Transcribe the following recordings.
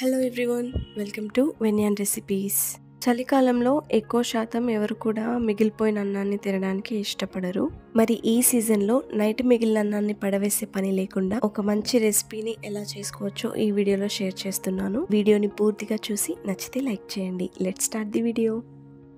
Hello everyone, welcome to వెన్యాన్ recipes. చలికాలంలో ఎక్కువ శాతం ఎవరు కూడా మిగిలిపోయిన అన్నాన్ని తినడానికి ఇష్టపడరు. మరి ఈ సీజన్లో నైట్ మిగిలిన అన్నాన్ని పడవేసే పని లేకుండా ఒక మంచి రెసిపీని ఎలా చేసుకోవచ్చో ఈ వీడియోలో షేర్ చేస్తున్నాను. వీడియోని పూర్తిగా చూసి నచ్చితే లైక్ చేయండి. Let's start the video.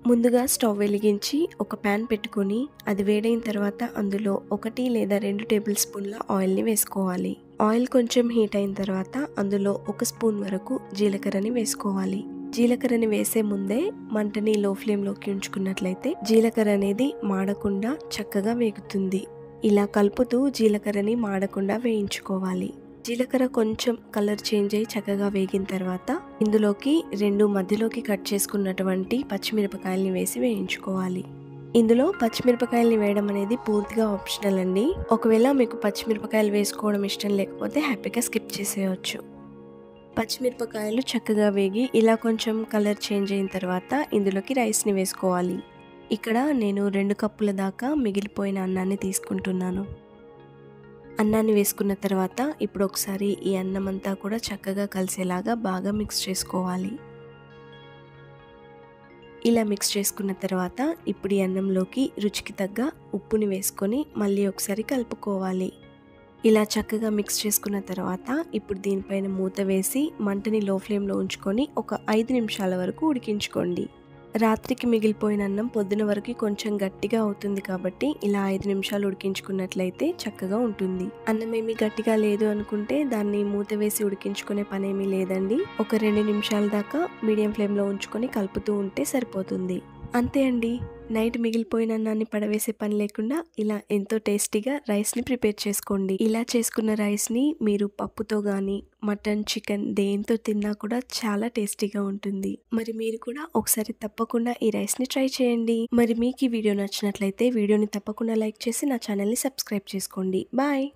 ముందుగా స్టవ్ వెలిగించి ఒక ప్యాన్ పెట్టుకొని అది వేడైన తర్వాత అందులో 1 లేదా 2 టేబుల్ స్పూన్ల ఆయిల్ని వేసుకోవాలి. ఆయిల్ కొంచెం హీట్ అయిన తర్వాత అందులో 1 స్పూన్ వరకు జీలకర్రని వేసుకోవాలి. జీలకర్రని వేసే ముందే మంటని లో ఫ్లేమ్లోకి ఉంచుకున్నట్లయితే జీలకర్ర అనేది మాడకుండా చక్కగా వేగుతుంది. ఇలా కలుపుతూ జీలకర్రని మాడకుండా వేయించుకోవాలి. జీలకర్ర కొంచెం కలర్ చేంజ్ అయ్యి చక్కగా వేగిన తర్వాత ఇందులోకి 2 మధ్యలోకి కట్ చేసుకున్నటువంటి పచ్చిమిరపకాయల్ని వేసి వేయించుకోవాలి. ఇందులో పచ్చిమిరపకాయల్ని వేయడం అనేది పూర్తిగా ఆప్షనల్ అండి. ఒకవేళ మీకు పచ్చిమిరపకాయలు వేసుకోవడం ఇష్టం లేకపోతే హ్యాపీగా స్కిప్ చేసేయచ్చు. పచ్చిమిరపకాయలు చక్కగా వేగి ఇలా కొంచెం కలర్ చేంజ్ అయిన తర్వాత ఇందులోకి రైస్ని వేసుకోవాలి. ఇక్కడ నేను 2 కప్పుల దాకా మిగిలిపోయిన అన్నాన్ని తీసుకుంటున్నాను. అన్నాన్ని వేసుకున్న తర్వాత ఇప్పుడు ఒకసారి ఈ అన్నం అంతా కూడా చక్కగా కలిసేలాగా బాగా మిక్స్ చేసుకోవాలి. ఇలా మిక్స్ చేసుకున్న తర్వాత ఇప్పుడు ఈ అన్నంలోకి రుచికి తగ్గ ఉప్పుని వేసుకొని మళ్ళీ ఒకసారి కలుపుకోవాలి. ఇలా చక్కగా మిక్స్ చేసుకున్న తర్వాత ఇప్పుడు దీనిపైన మూత వేసి మంటని లో ఫ్లేమ్లో ఉంచుకొని ఒక 5 నిమిషాల వరకు ఉడికించుకోండి. రాత్రికి మిగిలిపోయిన అన్నం పొద్దున వరకు కొంచెం గట్టిగా అవుతుంది కాబట్టి ఇలా 5 నిమిషాలు ఉడికించుకున్నట్లయితే చక్కగా ఉంటుంది. అన్నం ఏమీ గట్టిగా లేదు అనుకుంటే దాన్ని మూత వేసి ఉడికించుకునే పనేమీ లేదండి. ఒక 2 నిమిషాల దాకా మీడియం ఫ్లేమ్లో ఉంచుకొని కలుపుతూ ఉంటే సరిపోతుంది. అంతే అండి. నైట్ మిగిలిపోయిన అన్నాన్ని పడవేసే పని లేకుండా ఇలా ఎంతో టేస్టీగా రైస్ని ప్రిపేర్ చేసుకోండి. ఇలా చేసుకున్న రైస్ని మీరు పప్పుతో కానీ మటన్, చికెన్ దేంతో తిన్నా కూడా చాలా టేస్టీగా ఉంటుంది. మరి మీరు కూడా ఒకసారి తప్పకుండా ఈ రైస్ని ట్రై చేయండి. మరి మీకు ఈ వీడియో నచ్చినట్లయితే వీడియోని తప్పకుండా లైక్ చేసి నా ఛానల్ని సబ్స్క్రైబ్ చేసుకోండి. బాయ్.